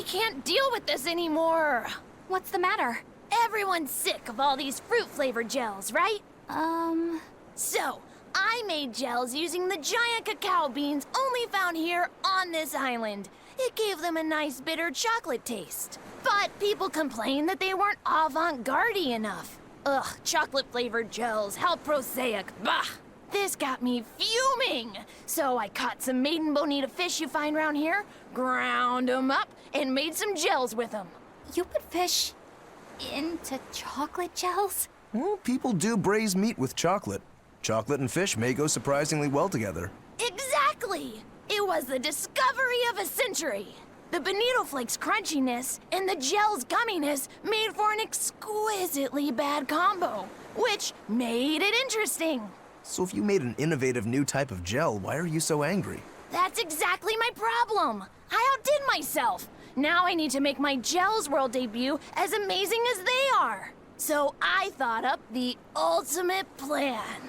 can't deal with this anymore. What's the matter? Everyone's sick of all these fruit-flavored gels, right? So, I made gels using the giant cacao beans only found here on this island. It gave them a nice bitter chocolate taste. But people complained that they weren't avant-garde enough. Ugh, chocolate-flavored gels, how prosaic, bah! This got me fuming! So I caught some maiden bonita fish you find around here, ground them up, and made some gels with them. You put fish into chocolate gels? Well, people do braise meat with chocolate. Chocolate and fish may go surprisingly well together. Exactly! It was the discovery of a century. The bonito flakes crunchiness and the gel's gumminess made for an exquisitely bad combo, which made it interesting. So if you made an innovative new type of gel, why are you so angry? That's exactly my problem. I outdid myself. Now I need to make my Gels World debut as amazing as they are. So I thought up the ultimate plan.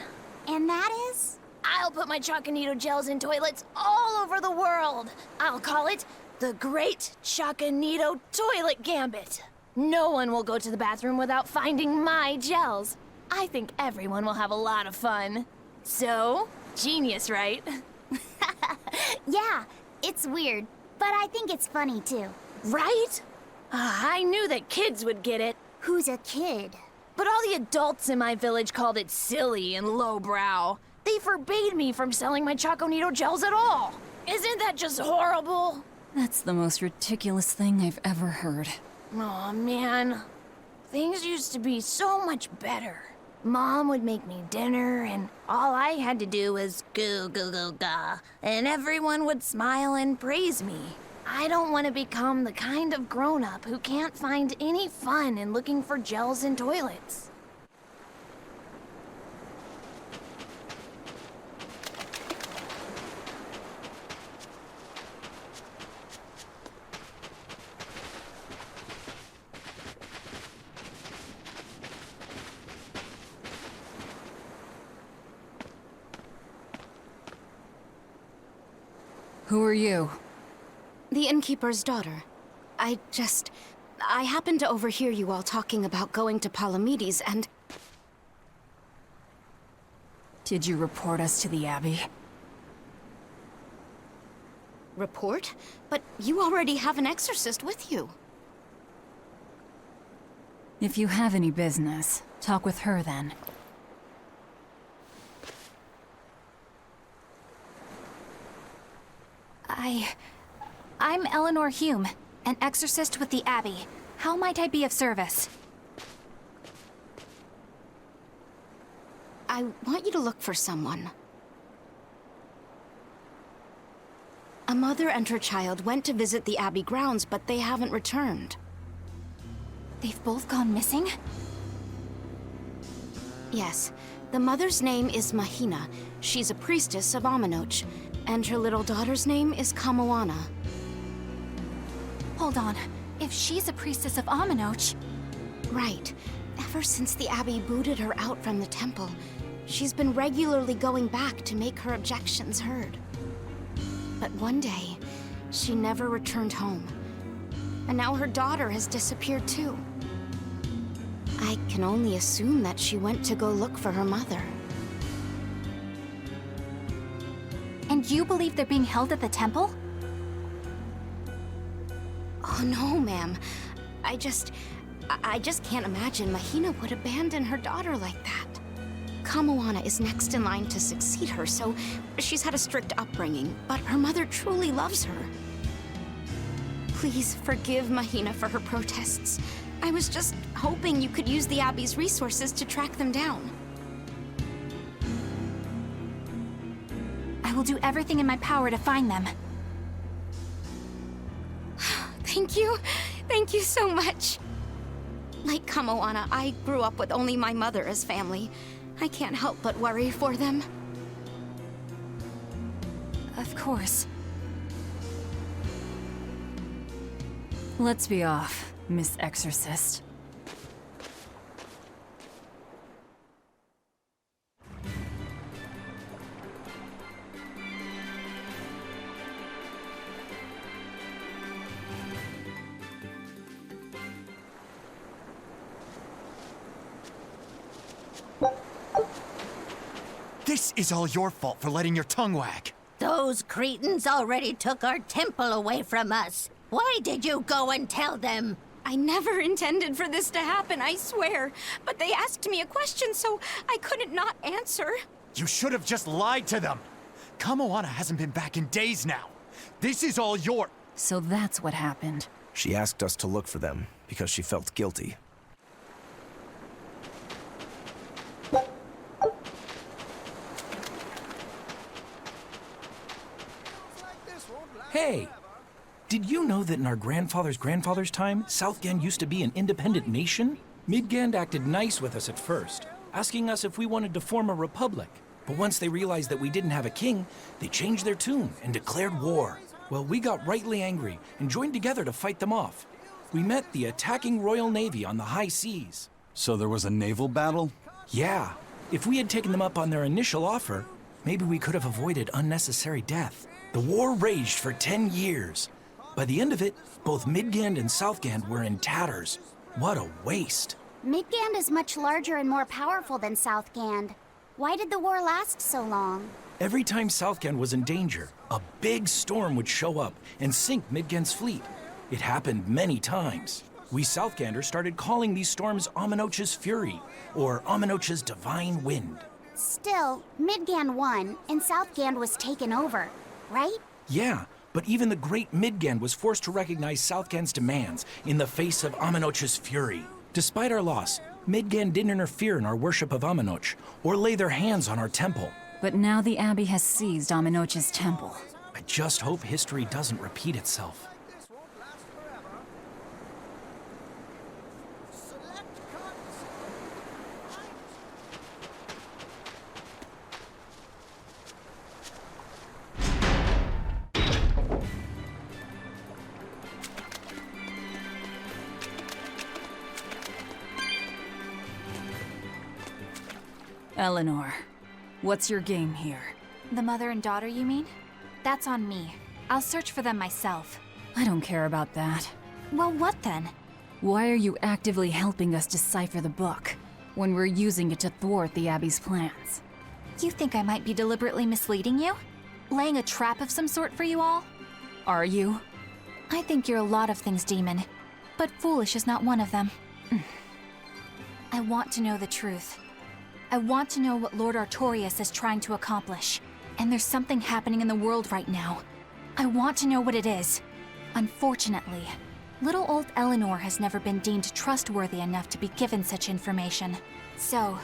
And that is? I'll put my Choconito gels in toilets all over the world. I'll call it the Great Choconito Toilet Gambit. No one will go to the bathroom without finding my gels. I think everyone will have a lot of fun. So, genius, right? Yeah, it's weird, but I think it's funny too. Right? I knew that kids would get it. Who's a kid? But all the adults in my village called it silly and lowbrow. They forbade me from selling my Choconito gels at all. Isn't that just horrible? That's the most ridiculous thing I've ever heard. Aw, man. Things used to be so much better. Mom would make me dinner, and all I had to do was goo goo goo ga, and everyone would smile and praise me. I don't want to become the kind of grown-up who can't find any fun in looking for gels in toilets. Who are you? The innkeeper's daughter. I happened to overhear you all talking about going to Palamides, and... Did you report us to the Abbey? Report? But you already have an exorcist with you. If you have any business, talk with her then. I'm Eleanor Hume, an exorcist with the Abbey. How might I be of service? I want you to look for someone. A mother and her child went to visit the Abbey grounds, but they haven't returned. They've both gone missing? Yes. The mother's name is Mahina. She's a priestess of Amanoch. And her little daughter's name is Kamoana. Hold on. If she's a priestess of Amanoch... Right. Ever since the Abbey booted her out from the temple, she's been regularly going back to make her objections heard. But one day, she never returned home. And now her daughter has disappeared too. I can only assume that she went to go look for her mother. And you believe they're being held at the temple? Oh no, ma'am. I just can't imagine Mahina would abandon her daughter like that. Kamoana is next in line to succeed her, so she's had a strict upbringing, but her mother truly loves her. Please forgive Mahina for her protests. I was just hoping you could use the Abbey's resources to track them down. I will do everything in my power to find them. Thank you. Thank you so much. Like Kamoana, I grew up with only my mother as family. I can't help but worry for them. Of course. Let's be off, Miss Exorcist. This is all your fault for letting your tongue wag. Those cretins already took our temple away from us. Why did you go and tell them? I never intended for this to happen, I swear. But they asked me a question, so I couldn't not answer. You should have just lied to them. Kamoana hasn't been back in days now. This is all your... So that's what happened. She asked us to look for them because she felt guilty. Hey! Did you know that in our grandfather's time, Southgand used to be an independent nation? Midgand acted nice with us at first, asking us if we wanted to form a republic. But once they realized that we didn't have a king, they changed their tune and declared war. Well, we got rightly angry and joined together to fight them off. We met the attacking Royal Navy on the high seas. So there was a naval battle? Yeah, if we had taken them up on their initial offer, maybe we could have avoided unnecessary death. The war raged for 10 years. By the end of it, both Midgand and Southgand were in tatters. What a waste. Midgand is much larger and more powerful than Southgand. Why did the war last so long? Every time Southgand was in danger, a big storm would show up and sink Midgand's fleet. It happened many times. We Southganders started calling these storms Amenoch's Fury, or Amenoch's Divine Wind. Still, Midgand won, and Southgand was taken over, right? Yeah, but even the great Midgand was forced to recognize Southgand's demands in the face of Amenoch's fury. Despite our loss, Midgand didn't interfere in our worship of Amenoch, or lay their hands on our temple. But now the Abbey has seized Amenoch's temple. I just hope history doesn't repeat itself. Eleanor, what's your game here? The mother and daughter, you mean? That's on me. I'll search for them myself. I don't care about that. Well, what then? Why are you actively helping us decipher the book, when we're using it to thwart the Abbey's plans? You think I might be deliberately misleading you? Laying a trap of some sort for you all? Are you? I think you're a lot of things, Demon. But foolish is not one of them. I want to know the truth. I want to know what Lord Artorias is trying to accomplish. And there's something happening in the world right now. I want to know what it is. Unfortunately, little old Eleanor has never been deemed trustworthy enough to be given such information. So,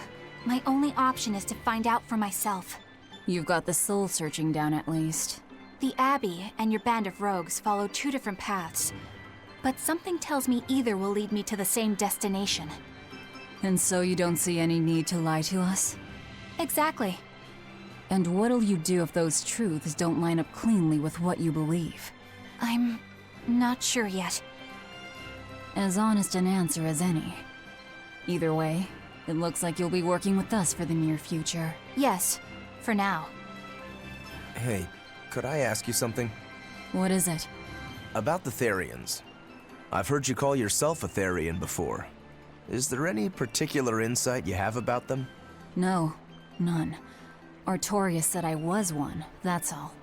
my only option is to find out for myself. You've got the soul searching down at least. The Abbey and your band of rogues follow two different paths. But something tells me either will lead me to the same destination. And so you don't see any need to lie to us? Exactly. And what'll you do if those truths don't line up cleanly with what you believe? I'm not sure yet. As honest an answer as any. Either way, it looks like you'll be working with us for the near future. Yes, for now. Hey, could I ask you something? What is it? About the Therions. I've heard you call yourself a Therion before. Is there any particular insight you have about them? No, none. Artorias said I was one, that's all.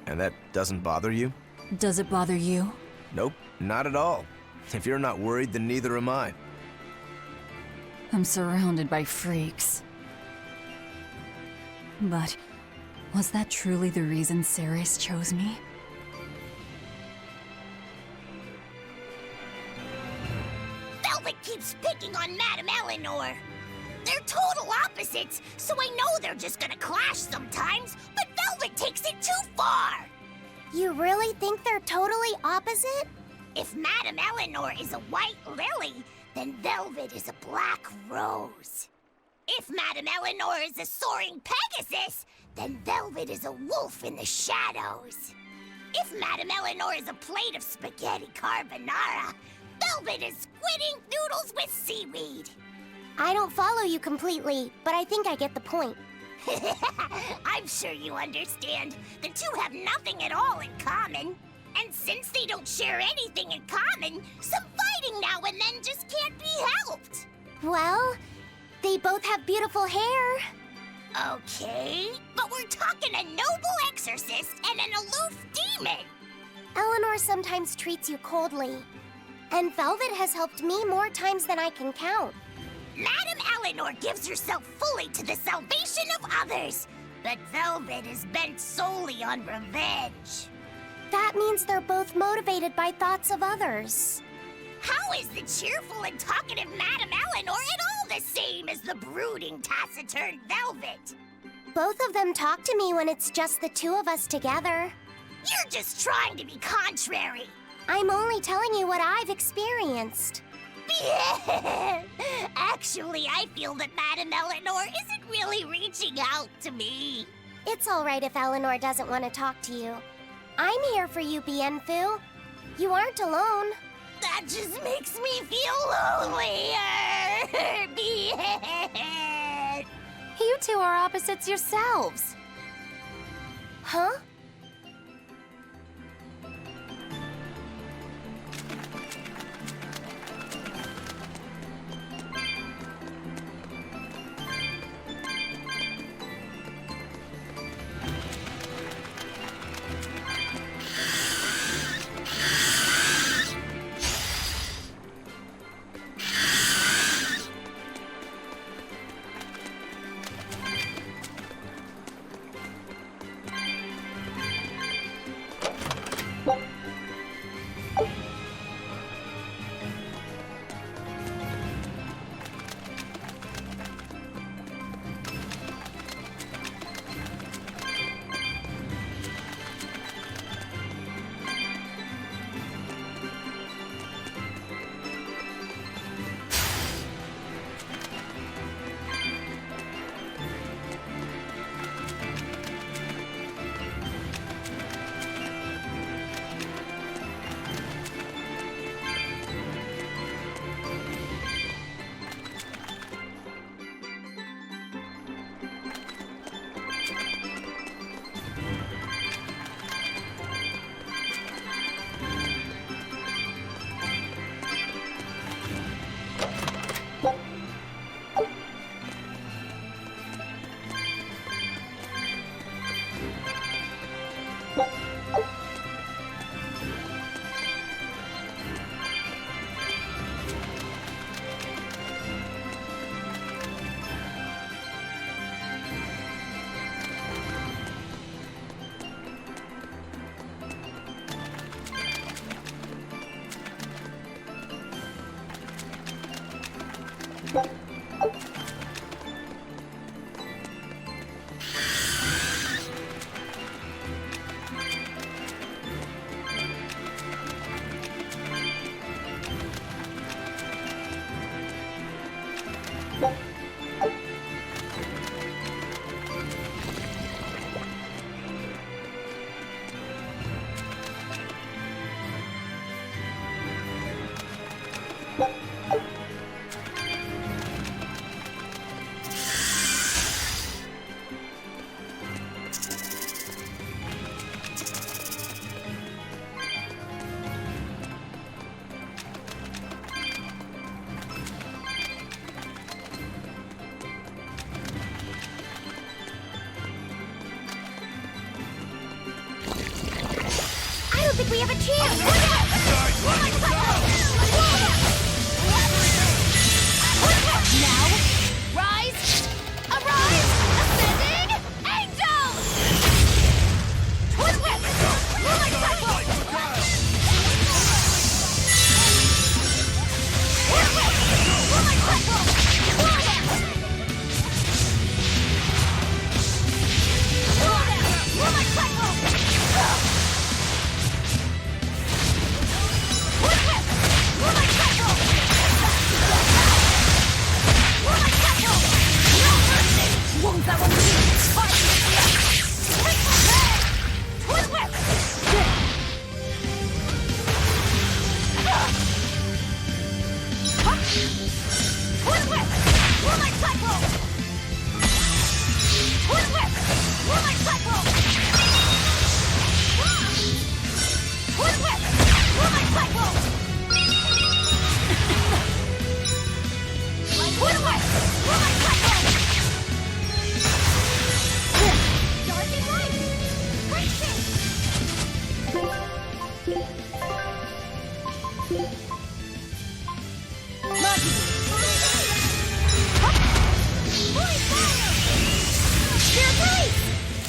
And that doesn't bother you? Does it bother you? Nope, not at all. If you're not worried, then neither am I. I'm surrounded by freaks. But was that truly the reason Ceres chose me? Velvet keeps picking on Madame Eleanor. They're total opposites, so I know they're just gonna clash sometimes, but Velvet takes it too far! You really think they're totally opposite? If Madame Eleanor is a white lily, then Velvet is a black rose. If Madame Eleanor is a soaring Pegasus, then Velvet is a wolf in the shadows. If Madame Eleanor is a plate of spaghetti carbonara, Velvet is squidding noodles with seaweed. I don't follow you completely, but I think I get the point. I'm sure you understand. The two have nothing at all in common. And since they don't share anything in common, some fighting now and then just can't be helped. Well, they both have beautiful hair. Okay, but we're talking a noble exorcist and an aloof demon. Eleanor sometimes treats you coldly. And Velvet has helped me more times than I can count. Madame Eleanor gives herself fully to the salvation of others, but Velvet is bent solely on revenge. That means they're both motivated by thoughts of others. How is the cheerful and talkative Madame Eleanor at all the same as the brooding, taciturn Velvet? Both of them talk to me when it's just the two of us together. You're just trying to be contrary. I'm only telling you what I've experienced. Actually, I feel that Madame Eleanor isn't really reaching out to me. It's all right if Eleanor doesn't want to talk to you. I'm here for you, Bienfu. You aren't alone. That just makes me feel lonelier. You two are opposites yourselves. Huh? think we have a chance! Now, rise! Arise! Ascending! Angel! Twin-whip! Rolling cycle! Twin-whip! Rolling cycle! Rolling cycle! Twin-whip! Dear Grace!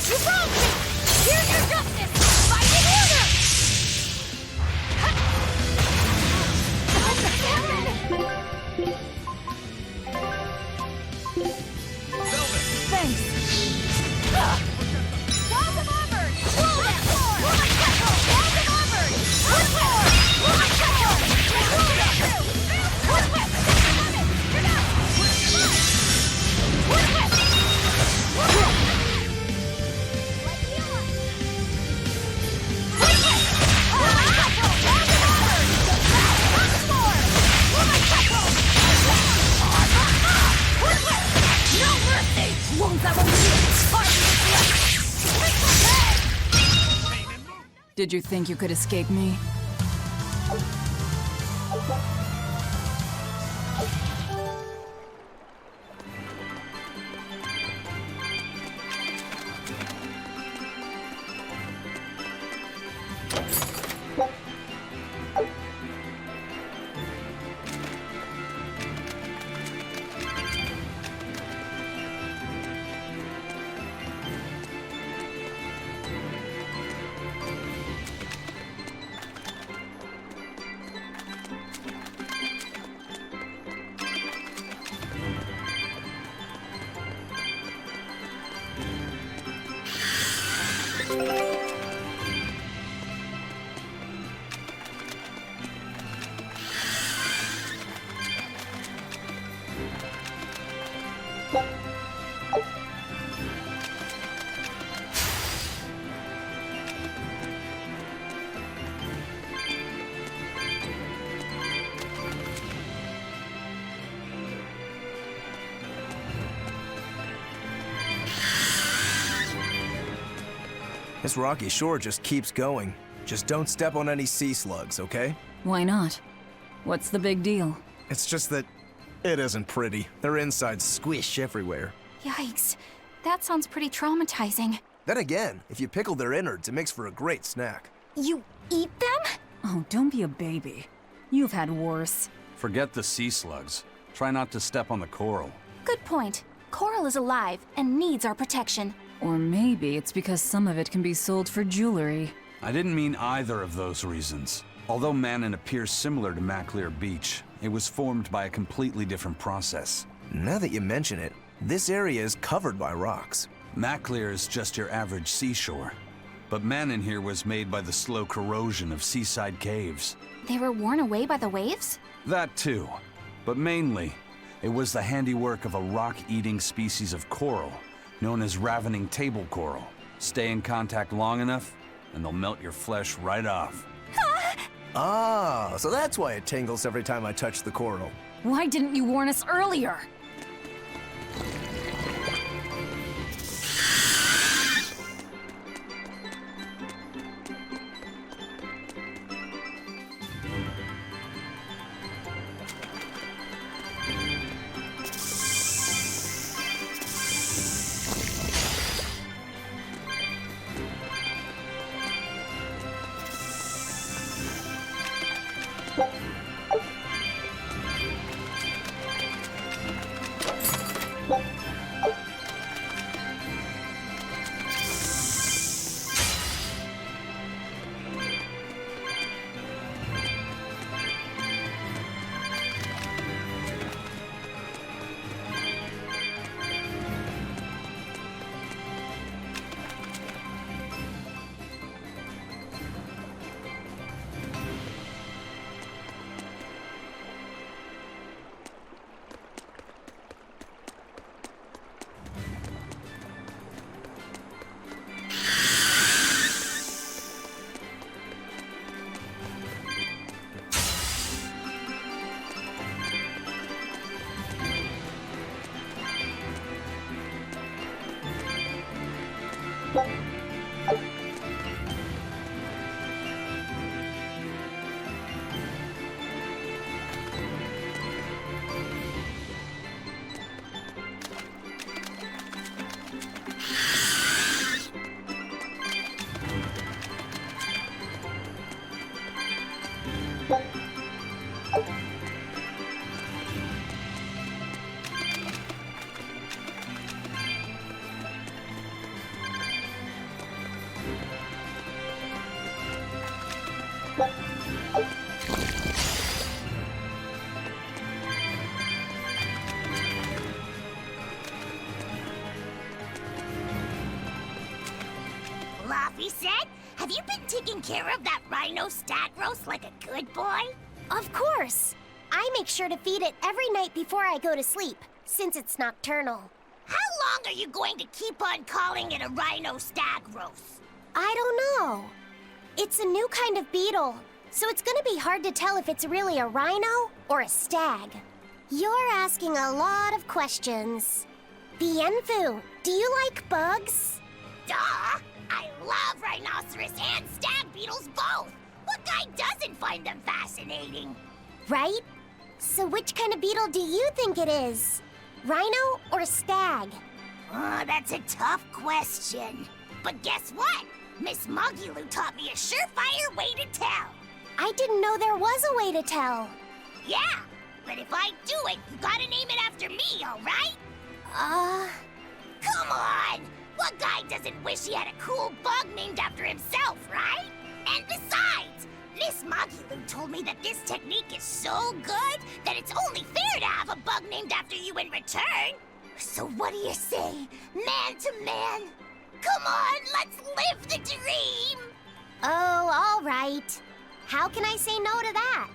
You wronged me! Here's your justice! Fight in order! Thanks. Walls of Auburn! Roll that floor! Walls of Auburn! One more! Roll my kettle! Roll that through! One whip! You're down! One whip! One whip! Like you want! One whip! Roll my kettle! Walls of Auburn! Once more! Roll my kettle! One whip! No mercy! Won't that one be? Did you think you could escape me? This rocky shore just keeps going. Just don't step on any sea slugs, okay? Why not? What's the big deal? It's just that it isn't pretty. Their insides squish everywhere. Yikes. That sounds pretty traumatizing. Then again, if you pickle their innards, it makes for a great snack. You eat them? Oh, don't be a baby. You've had worse. Forget the sea slugs. Try not to step on the coral. Good point. Coral is alive and needs our protection. Or maybe it's because some of it can be sold for jewelry. I didn't mean either of those reasons. Although Manann appears similar to Maclear Beach, it was formed by a completely different process. Now that you mention it, this area is covered by rocks. Maclear is just your average seashore. But Manann here was made by the slow corrosion of seaside caves. They were worn away by the waves? That too. But mainly, it was the handiwork of a rock-eating species of coral, known as ravening table coral. Stay in contact long enough, and they'll melt your flesh right off. Ah, so that's why it tingles every time I touch the coral. Why didn't you warn us earlier? Laffy said, have you been taking care of that rhino stag roast like a good boy? Of course. I make sure to feed it every night before I go to sleep, since it's nocturnal. How long are you going to keep on calling it a rhino stag roast? I don't know. It's a new kind of beetle, so it's gonna be hard to tell if it's really a rhino or a stag. You're asking a lot of questions. Bienfu, do you like bugs? Duh! I love rhinoceros and stag beetles both! What guy doesn't find them fascinating? Right? So which kind of beetle do you think it is? Rhino or stag? Oh, that's a tough question. But guess what? Miss Mogulu taught me a surefire way to tell. I didn't know there was a way to tell. Yeah, but if I do it, you gotta name it after me, alright? Come on! What guy doesn't wish he had a cool bug named after himself, right? And besides, Miss Mogulu told me that this technique is so good that it's only fair to have a bug named after you in return. So what do you say, man to man? Come on, let's live the dream! Oh, all right. How can I say no to that?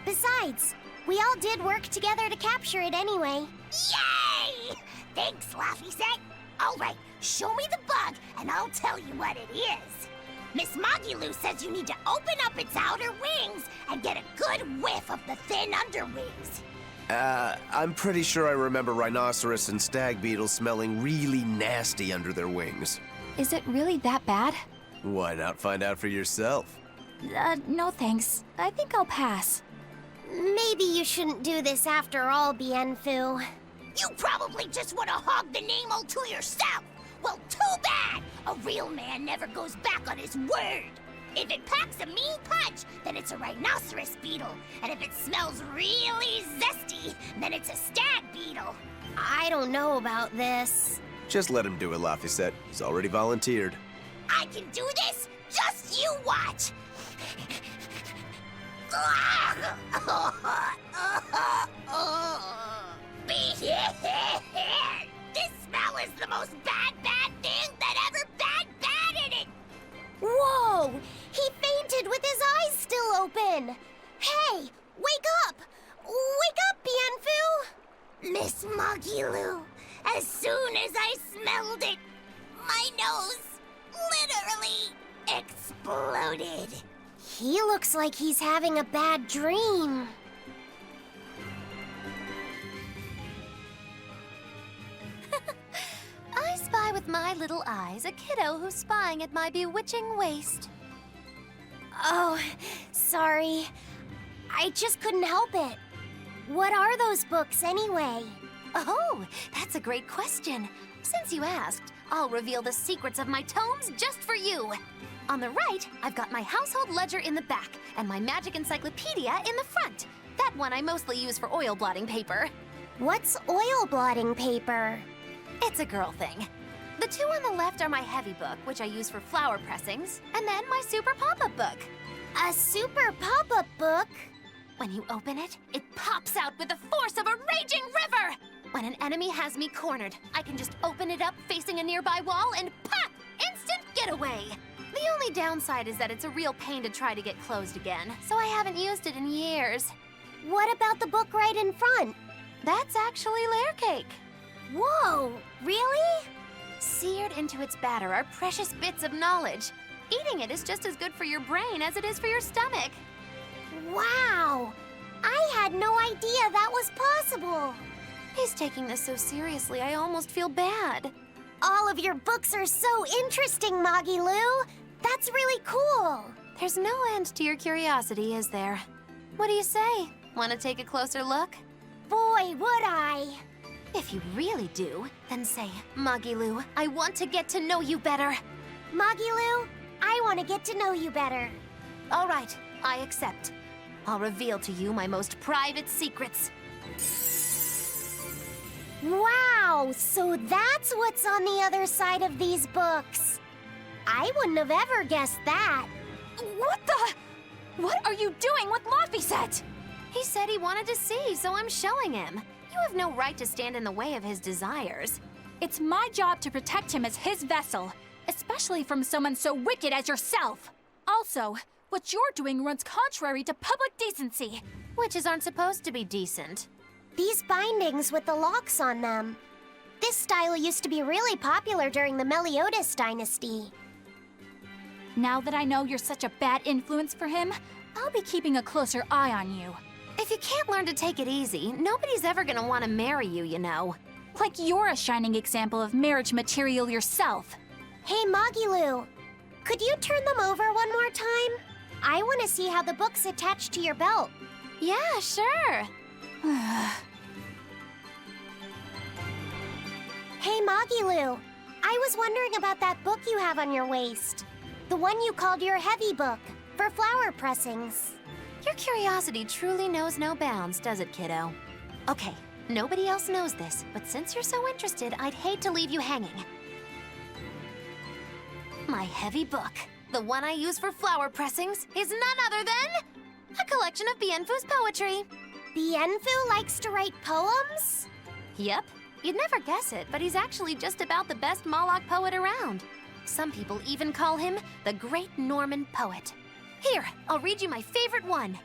Besides, we all did work together to capture it anyway. Yay! Thanks, Laffy Set. All right, show me the bug, and I'll tell you what it is. Miss Mogulu says you need to open up its outer wings and get a good whiff of the thin underwings. I'm pretty sure I remember rhinoceros and stag beetles smelling really nasty under their wings. Is it really that bad? Why not find out for yourself? No thanks. I think I'll pass. Maybe you shouldn't do this after all, Bienfu. You probably just want to hog the name all to yourself. Well, too bad! A real man never goes back on his word. If it packs a mean punch, then it's a rhinoceros beetle. And if it smells really zesty, then it's a stag beetle. I don't know about this. Just let him do it, Laffy. He's already volunteered. I can do this? Just you watch! This smell is the most bad thing that ever bad in it! Whoa! He fainted with his eyes still open! Hey! Wake up! Wake up, Bienfu! Miss Mogulu, as soon as I smelled it, my nose literally exploded. He looks like he's having a bad dream. I spy with my little eyes a kiddo who's spying at my bewitching waist. Oh, sorry. I just couldn't help it. What are those books anyway? Oh, that's a great question. Since you asked, I'll reveal the secrets of my tomes just for you. On the right, I've got my household ledger in the back and my magic encyclopedia in the front. That one I mostly use for oil blotting paper. What's oil blotting paper? It's a girl thing. The two on the left are my heavy book, which I use for flower pressings, and then my super pop-up book. A super pop-up book? When you open it, it pops out with the force of a raging river! When an enemy has me cornered, I can just open it up facing a nearby wall and pop! Instant getaway! The only downside is that it's a real pain to try to get closed again, so I haven't used it in years. What about the book right in front? That's actually layer cake. Whoa, really? Seared into its batter are precious bits of knowledge. Eating it is just as good for your brain as it is for your stomach. Wow! I had no idea that was possible. He's taking this so seriously, I almost feel bad. All of your books are so interesting, Moggy-Loo. That's really cool. There's no end to your curiosity, is there? What do you say? Want to take a closer look? Boy, would I. If you really do, then say, Moggy-Loo, I want to get to know you better. Moggy-Loo, I want to get to know you better. All right, I accept. I'll reveal to you my most private secrets. Wow, so that's what's on the other side of these books. I wouldn't have ever guessed that. What the? What are you doing with Laphicet? He said he wanted to see, so I'm showing him. You have no right to stand in the way of his desires. It's my job to protect him as his vessel, especially from someone so wicked as yourself. Also, what you're doing runs contrary to public decency. Witches aren't supposed to be decent. These bindings with the locks on them. This style used to be really popular during the Meliodas dynasty. Now that I know you're such a bad influence for him, I'll be keeping a closer eye on you. If you can't learn to take it easy, nobody's ever gonna want to marry you, you know. Like you're a shining example of marriage material yourself. Hey, Magilu, could you turn them over one more time? I want to see how the book's attached to your belt. Yeah, sure. Hey, Magilu, I was wondering about that book you have on your waist. The one you called your heavy book, for flower pressings. Your curiosity truly knows no bounds, does it, kiddo? Okay, nobody else knows this, but since you're so interested, I'd hate to leave you hanging. My heavy book, the one I use for flower pressings, is none other than a collection of Bienfu's poetry. Bienfu likes to write poems? Yep, you'd never guess it, but he's actually just about the best Moloch poet around. Some people even call him the Great Norman Poet. Here, I'll read you my favorite one.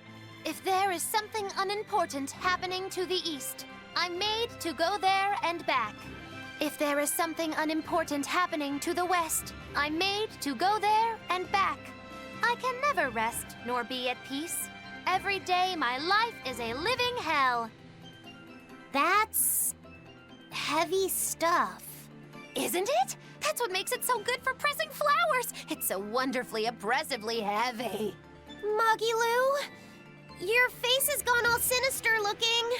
If there is something unimportant happening to the east, I'm made to go there and back. If there is something unimportant happening to the west, I'm made to go there and back. I can never rest nor be at peace. Every day my life is a living hell. That's heavy stuff. Isn't it? That's what makes it so good for pressing flowers. It's so wonderfully oppressively heavy. Magilu, your face has gone all sinister looking.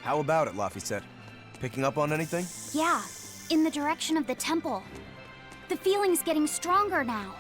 How about it, Laphicet? Picking up on anything? Yeah, in the direction of the temple. The feeling's getting stronger now.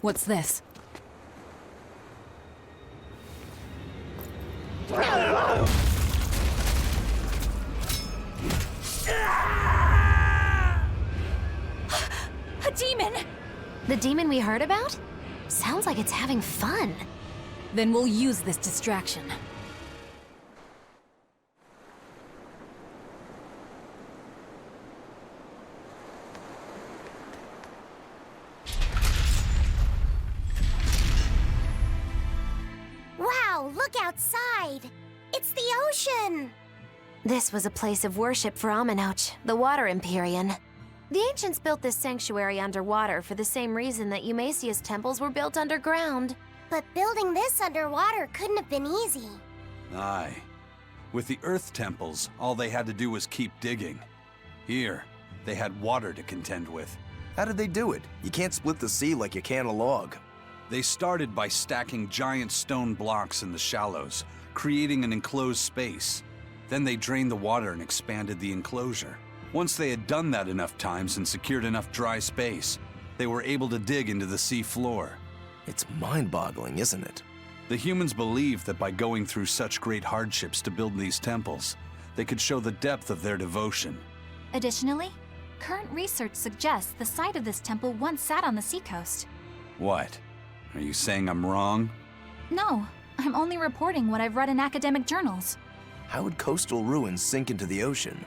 What's this? A demon! The demon we heard about? Sounds like it's having fun. Then we'll use this distraction. Wow, look outside! It's the ocean! This was a place of worship for Amenoch, the Water Empyrean. The ancients built this sanctuary underwater for the same reason that Eumasia's temples were built underground. But building this underwater couldn't have been easy. Aye. With the Earth temples, all they had to do was keep digging. Here, they had water to contend with. How did they do it? You can't split the sea like you can a log. They started by stacking giant stone blocks in the shallows, creating an enclosed space. Then they drained the water and expanded the enclosure. Once they had done that enough times and secured enough dry space, they were able to dig into the sea floor. It's mind-boggling, isn't it? The humans believed that by going through such great hardships to build these temples, they could show the depth of their devotion. Additionally, current research suggests the site of this temple once sat on the seacoast. What? Are you saying I'm wrong? No, I'm only reporting what I've read in academic journals. How would coastal ruins sink into the ocean?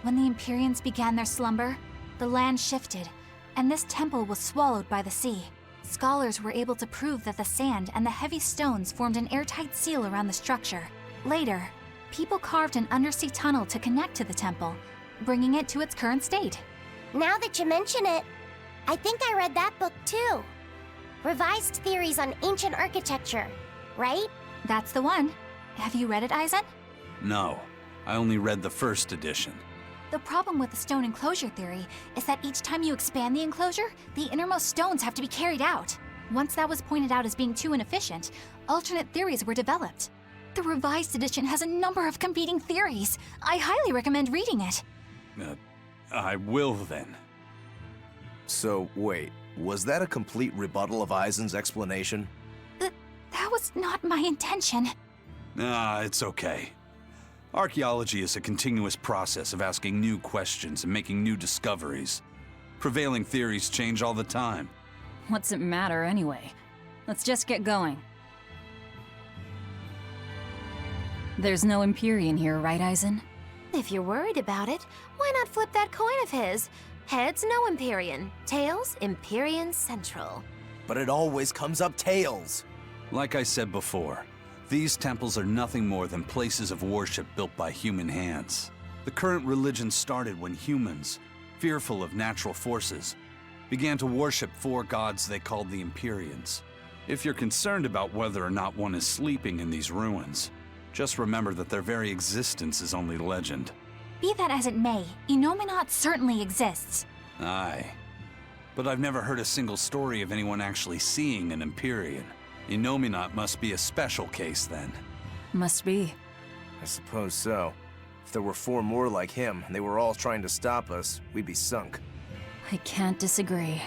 When the Empyreans began their slumber, the land shifted, and this temple was swallowed by the sea. Scholars were able to prove that the sand and the heavy stones formed an airtight seal around the structure. Later, people carved an undersea tunnel to connect to the temple, bringing it to its current state. Now that you mention it, I think I read that book too. Revised Theories on Ancient Architecture, right? That's the one. Have you read it, Eisen? No, I only read the first edition. The problem with the stone enclosure theory is that each time you expand the enclosure, the innermost stones have to be carried out. Once that was pointed out as being too inefficient, alternate theories were developed. The revised edition has a number of competing theories. I highly recommend reading it. I will then. So, wait, was that a complete rebuttal of Eisen's explanation? That was not my intention. It's okay. Archaeology is a continuous process of asking new questions and making new discoveries. Prevailing theories change all the time. What's it matter anyway? Let's just get going. There's no Empyrean here, right, Eisen? If you're worried about it, why not flip that coin of his? Heads, no Empyrean. Tails, Empyrean Central. But it always comes up tails. Like I said before, these temples are nothing more than places of worship built by human hands. The current religion started when humans, fearful of natural forces, began to worship four gods they called the Empyreans. If you're concerned about whether or not one is sleeping in these ruins, just remember that their very existence is only legend. Be that as it may, Enominat certainly exists. Aye. But I've never heard a single story of anyone actually seeing an Empyrean. Innominat must be a special case, then. Must be. I suppose so. If there were 4 more like him, and they were all trying to stop us, we'd be sunk. I can't disagree.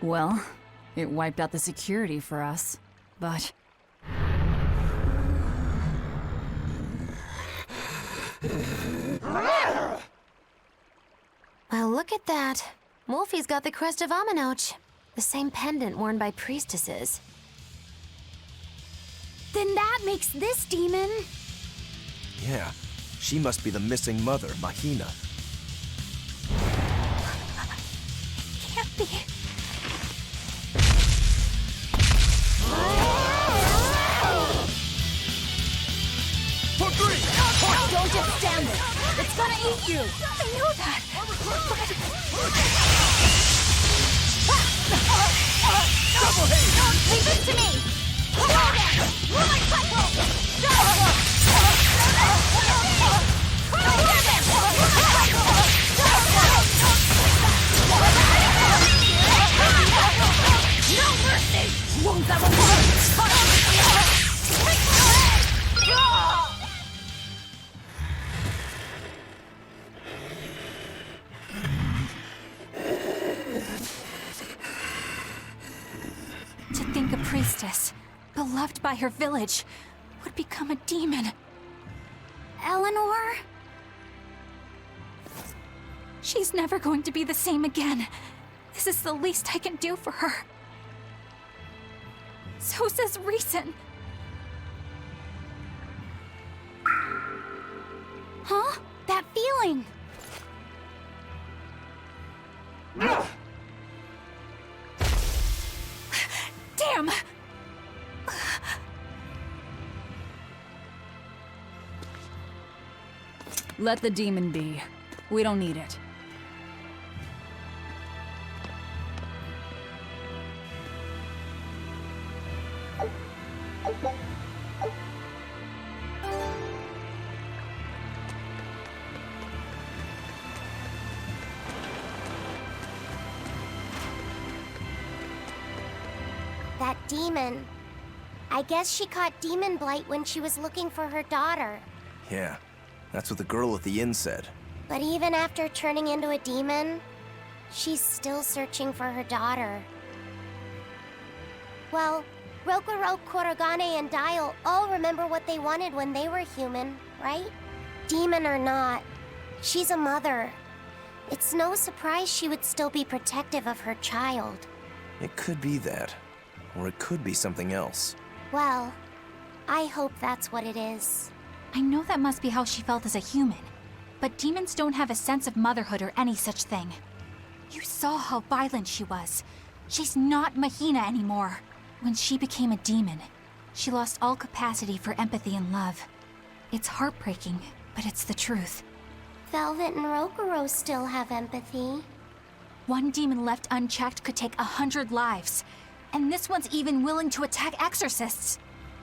Well, it wiped out the security for us, but... Look at that. Wolfie's got the crest of Aminoch. The same pendant worn by priestesses. Then that makes this demon. Yeah, she must be the missing mother, Mahina. Can't be. Don't just stand there. It's gonna eat you. I know that. Leave this to me. No mercy. To think a priestess, beloved by her village, would become a demon. Eleanor? She's never going to be the same again. This is the least I can do for her. So says reason. Huh? That feeling! Damn! Let the demon be. We don't need it. That demon. I guess she caught demon blight when she was looking for her daughter. Yeah, that's what the girl at the inn said. But even after turning into a demon, she's still searching for her daughter. Well, Rokurok, Korogane, and Dial all remember what they wanted when they were human, right? Demon or not, she's a mother. It's no surprise she would still be protective of her child. It could be that. Or it could be something else. Well, I hope that's what it is. I know that must be how she felt as a human, but demons don't have a sense of motherhood or any such thing. You saw how violent she was. She's not Mahina anymore. When she became a demon, she lost all capacity for empathy and love. It's heartbreaking, but it's the truth. Velvet and Rokuro still have empathy. One demon left unchecked could take 100 lives. And this one's even willing to attack exorcists.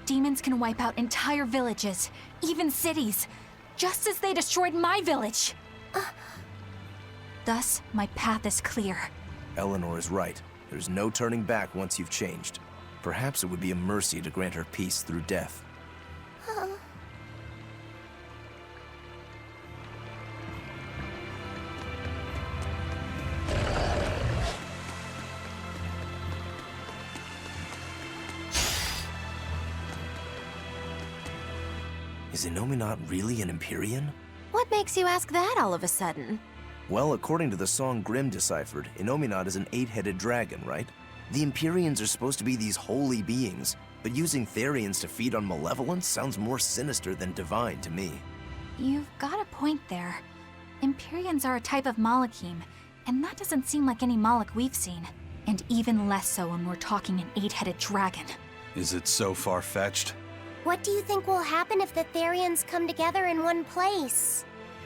Demons can wipe out entire villages, even cities, just as they destroyed my village. Thus, my path is clear. Eleanor is right. There's no turning back once you've changed. Perhaps it would be a mercy to grant her peace through death. Is Innominat really an Empyrean? What makes you ask that all of a sudden? Well, according to the song Grimm deciphered, Innominat is an 8-headed dragon, right? The Empyreans are supposed to be these holy beings, but using Therions to feed on malevolence sounds more sinister than divine to me. You've got a point there. Empyreans are a type of Malachim, and that doesn't seem like any Malach we've seen. And even less so when we're talking an 8-headed dragon. Is it so far-fetched? What do you think will happen if the Therions come together in one place?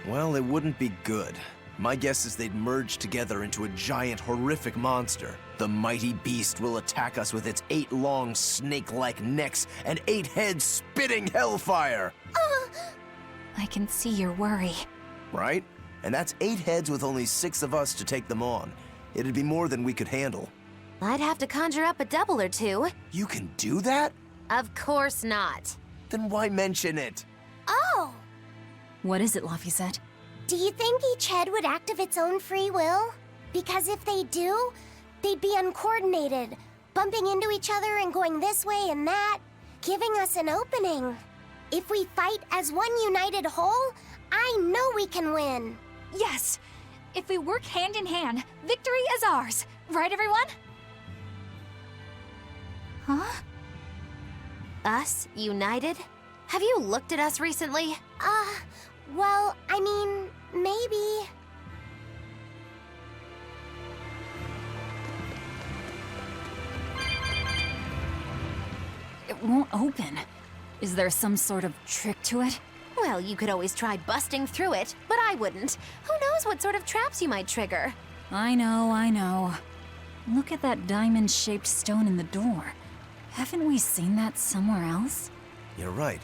Well, it wouldn't be good. My guess is they'd merge together into a giant, horrific monster. The mighty beast will attack us with its 8 long, snake-like necks and 8 heads spitting hellfire! I can see your worry. Right? And that's 8 heads with only 6 of us to take them on. It'd be more than we could handle. I'd have to conjure up a double or two. You can do that? Of course not. Then why mention it? Oh! What is it, Laphicet? Do you think each head would act of its own free will? Because if they do, they'd be uncoordinated, bumping into each other and going this way and that, giving us an opening. If we fight as one united whole, I know we can win. Yes! If we work hand in hand, victory is ours. Right, everyone? Huh? Us? United? Have you looked at us recently? Well, I mean, maybe. It won't open. Is there some sort of trick to it? Well, you could always try busting through it, but I wouldn't. Who knows what sort of traps you might trigger? I know. Look at that diamond-shaped stone in the door. Haven't we seen that somewhere else? You're right.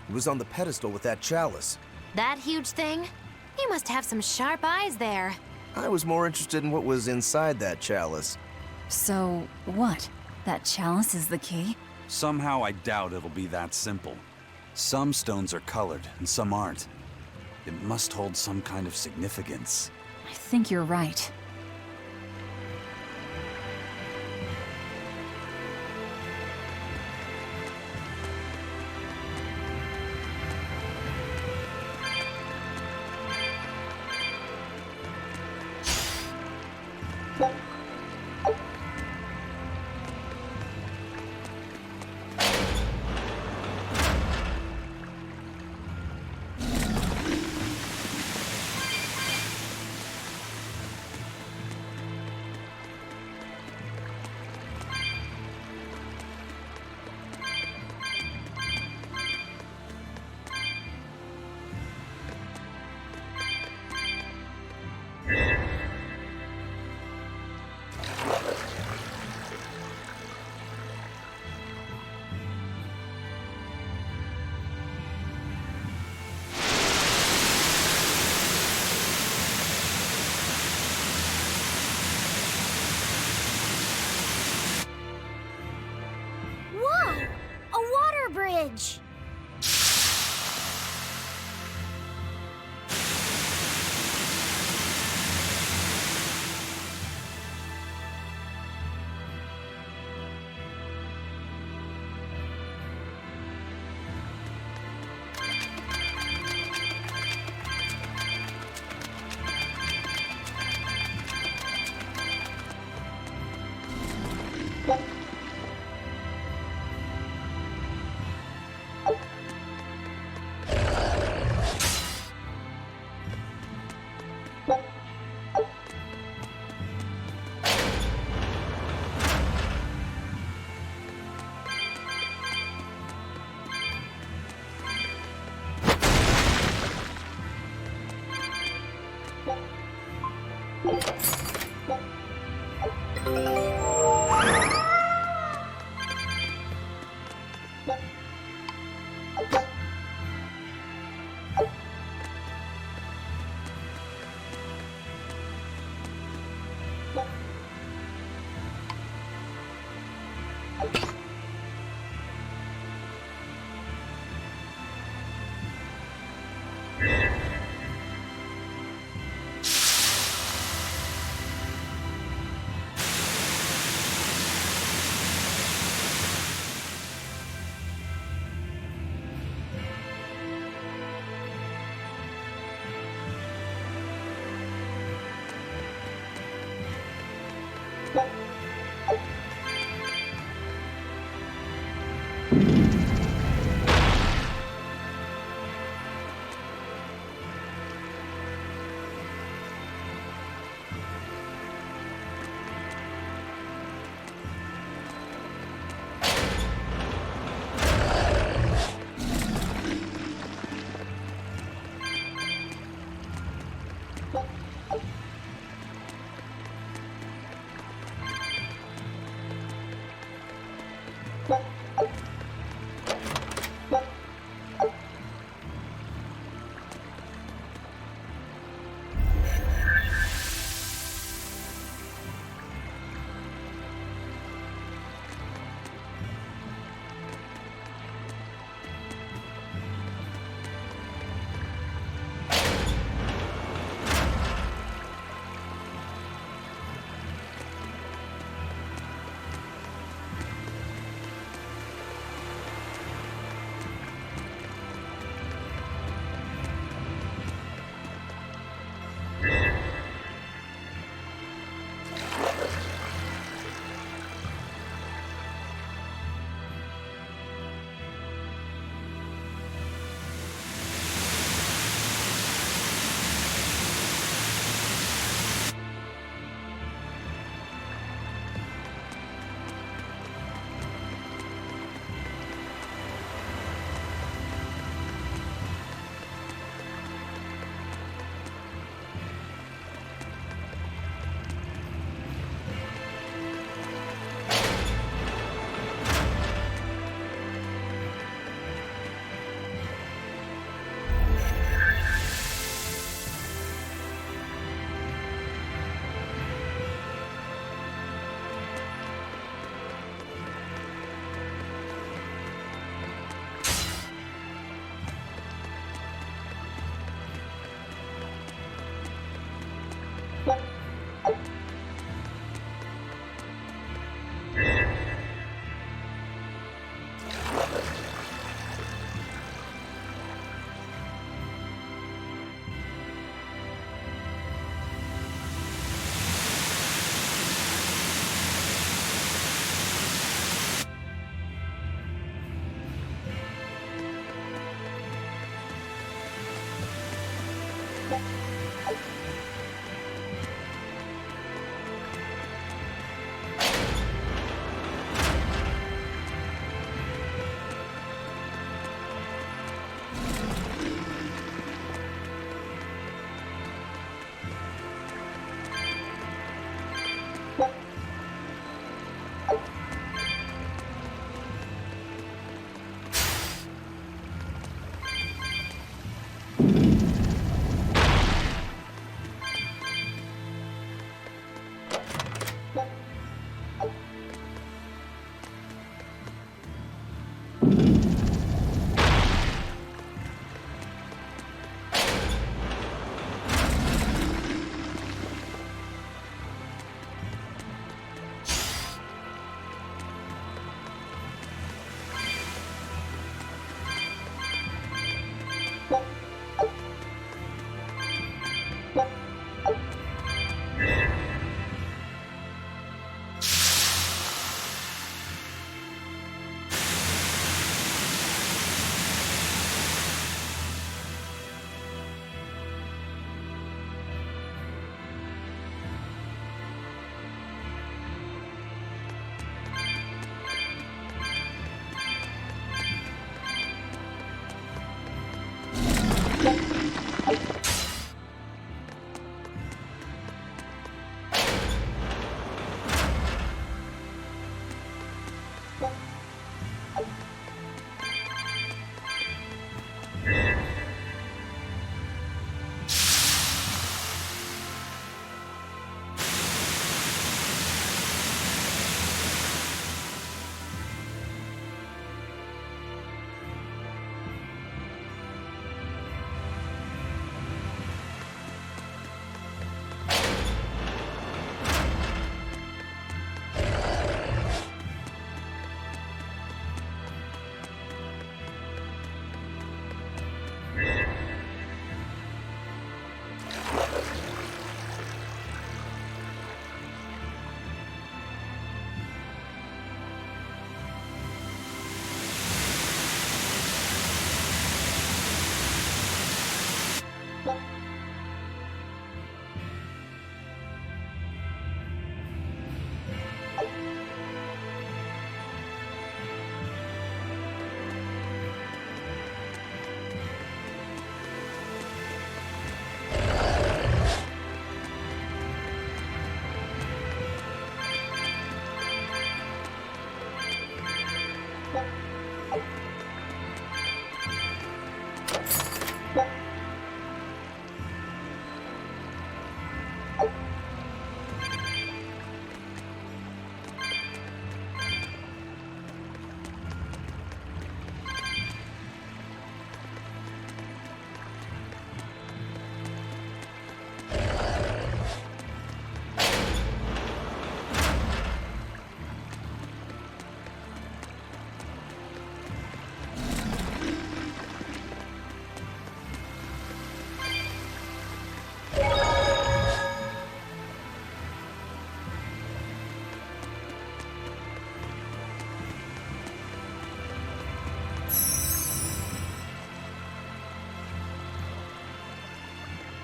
It was on the pedestal with that chalice. That huge thing? You must have some sharp eyes there. I was more interested in what was inside that chalice. So, what? That chalice is the key? Somehow I doubt it'll be that simple. Some stones are colored and some aren't. It must hold some kind of significance. I think you're right. Bridge.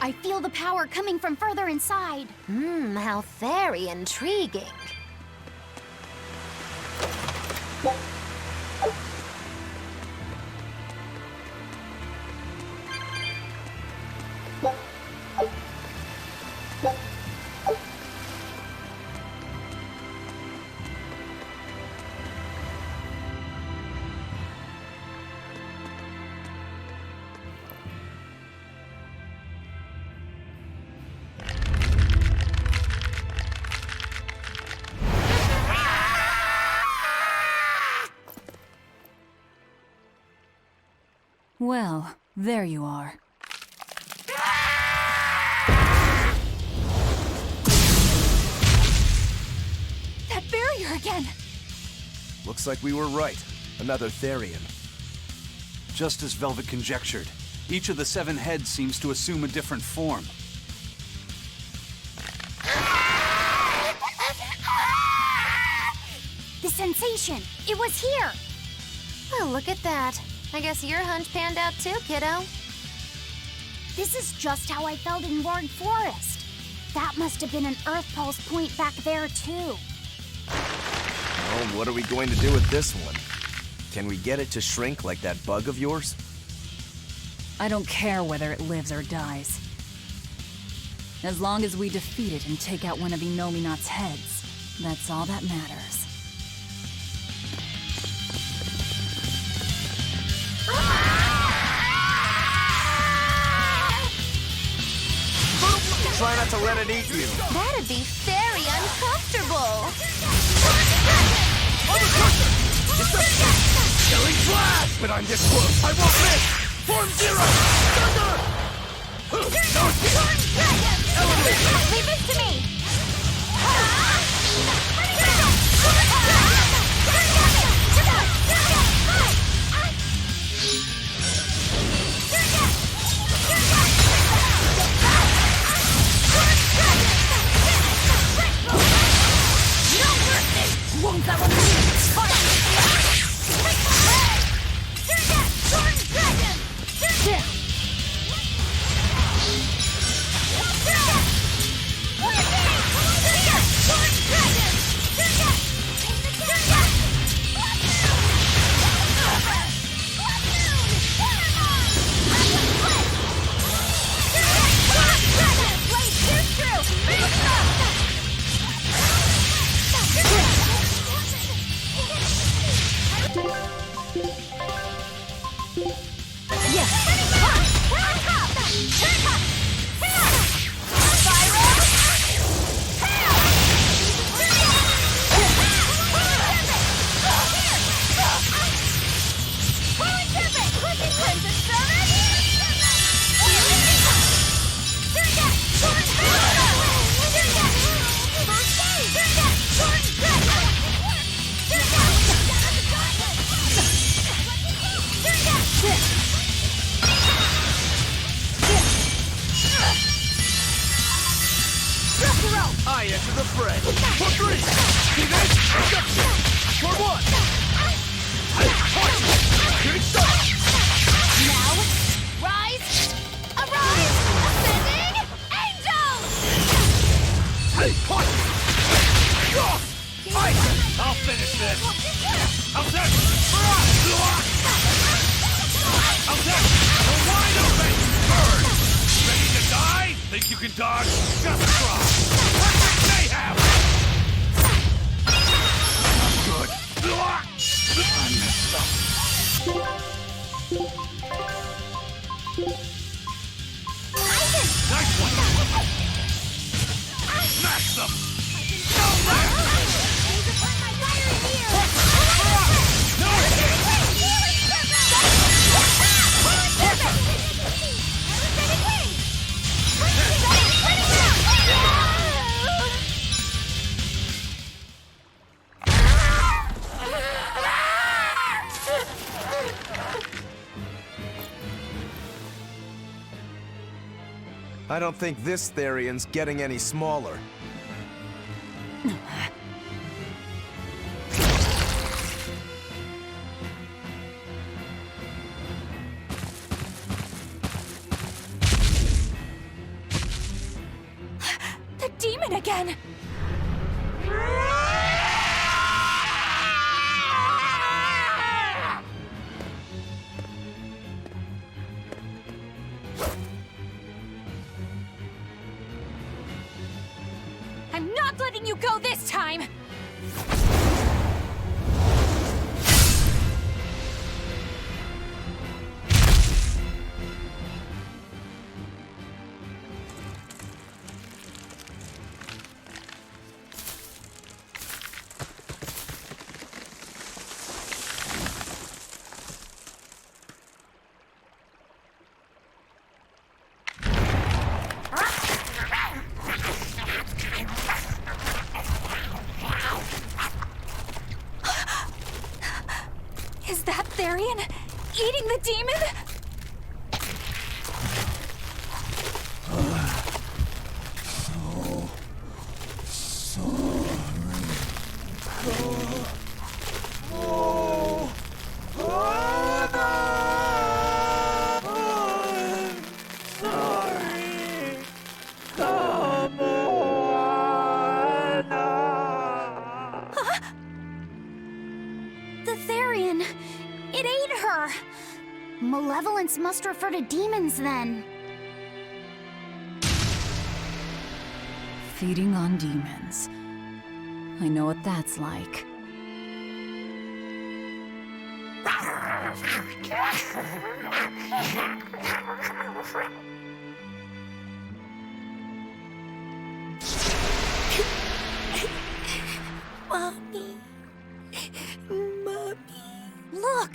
I feel the power coming from further inside. How very intriguing. Well, there you are. warrior again! Looks like we were right. Another Therion. Just as Velvet conjectured, each of the 7 heads seems to assume a different form. The sensation! It was here! Well, look at that. I guess your hunch panned out too, kiddo. This is just how I felt in Ward Forest. That must have been an Earth Pulse point back there, too. Well, what are we going to do with this one? Can we get it to shrink like that bug of yours? I don't care whether it lives or dies. As long as we defeat it and take out one of Inominat's heads, that's all that matters. Try not to let it eat you. That'd be very uncomfortable. Silly flash! But I'm this close. I won't miss! Form 0! Thunder! Leave this to me! Won't that one be? I enter the fray. For 3! See this? Reception! For 1! Shooting star! Now, rise! Arise! Ascending angels! I'll finish this! I'll take! I'll take! The wide open! Bird! Ready to die? Think you can dodge? Just try! Perfect mayhem! Good. I messed up. Nice one! Smash them! No I don't think this Therion's getting any smaller. The demon again! I'm not letting you go this time! Is that Therion eating the demon? The Therion! It ate her! Malevolence must refer to demons then. Feeding on demons. I know what that's like. Mommy. Mommy. Look!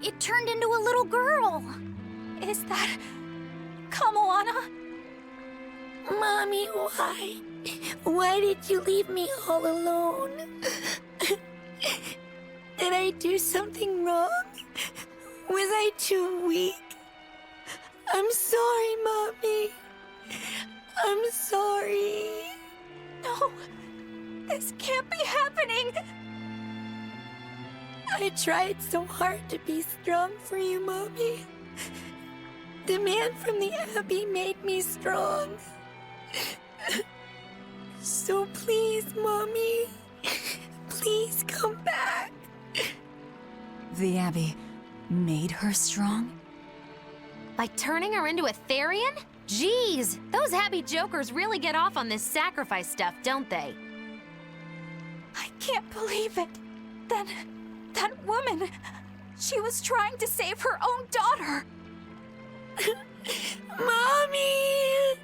It turned into a little girl. Is that Kamoana? Mommy, why? Why did you leave me all alone? Did I do something wrong? Was I too weak? I'm sorry, Mommy. I'm sorry. No, this can't be happening. I tried so hard to be strong for you, Mommy. The man from the Abbey made me strong. So please, Mommy, please come back. The Abbey made her strong? By turning her into a Therion? Jeez, those Abbey jokers really get off on this sacrifice stuff, don't they? I can't believe it. That woman, she was trying to save her own daughter. Mommy!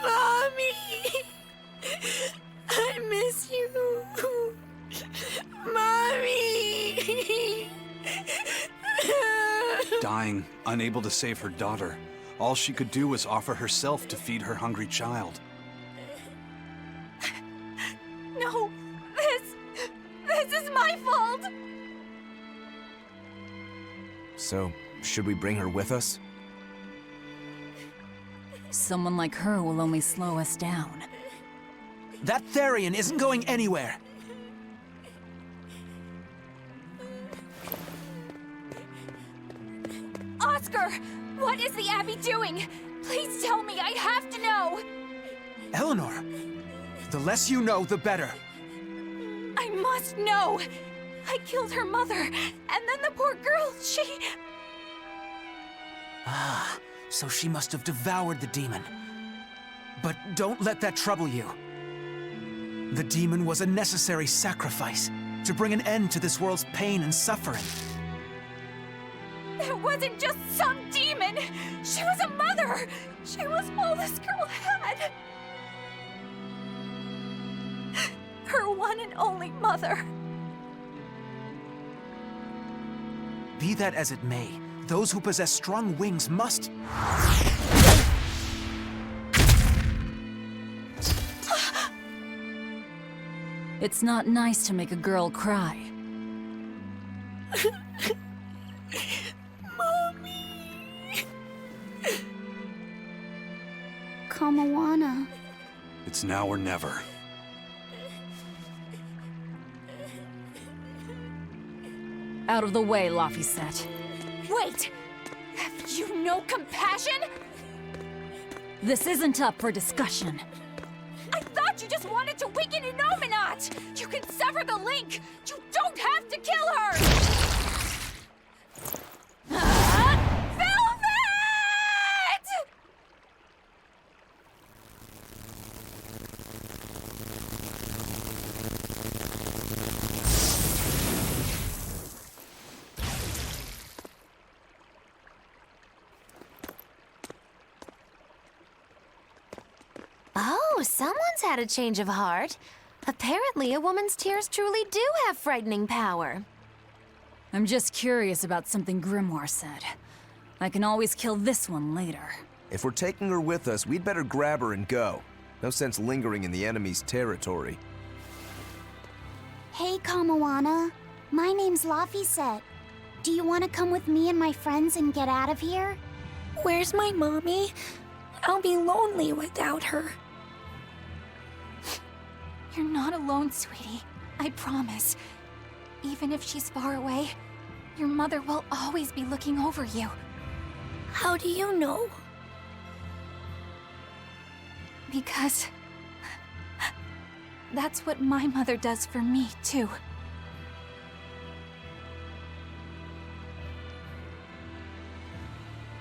Mommy! I miss you. Mommy! Dying, unable to save her daughter, all she could do was offer herself to feed her hungry child. No, this is my fault. So, should we bring her with us? Someone like her will only slow us down. That Therion isn't going anywhere. Oscar, what is the Abbey doing? Please tell me, I have to know. Eleanor, the less you know, the better. I must know. I killed her mother, and then the poor girl, she... Ah, so she must have devoured the demon. But don't let that trouble you. The demon was a necessary sacrifice to bring an end to this world's pain and suffering. It wasn't just some demon. She was a mother. She was all this girl had. Her one and only mother. Be that as it may, those who possess strong wings must... It's not nice to make a girl cry. Kamoana. It's now or never. Out of the way, Laphicet. Wait! Have you no compassion? This isn't up for discussion. I thought you just wanted to weaken Innominat! You can sever the link! You don't have to kill her! Velvet! Oh, someone's had a change of heart. Apparently, a woman's tears truly do have frightening power. I'm just curious about something Grimoire said. I can always kill this one later. If we're taking her with us, we'd better grab her and go. No sense lingering in the enemy's territory. Hey, Kamoana. My name's Laphicet. Do you want to come with me and my friends and get out of here? Where's my mommy? I'll be lonely without her. You're not alone, sweetie. I promise. Even if she's far away, your mother will always be looking over you. How do you know? Because that's what my mother does for me, too.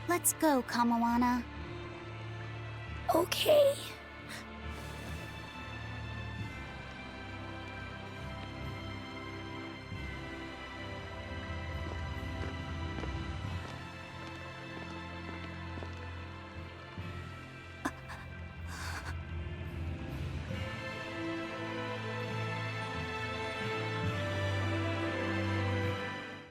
Let's go, Kamoana. Okay.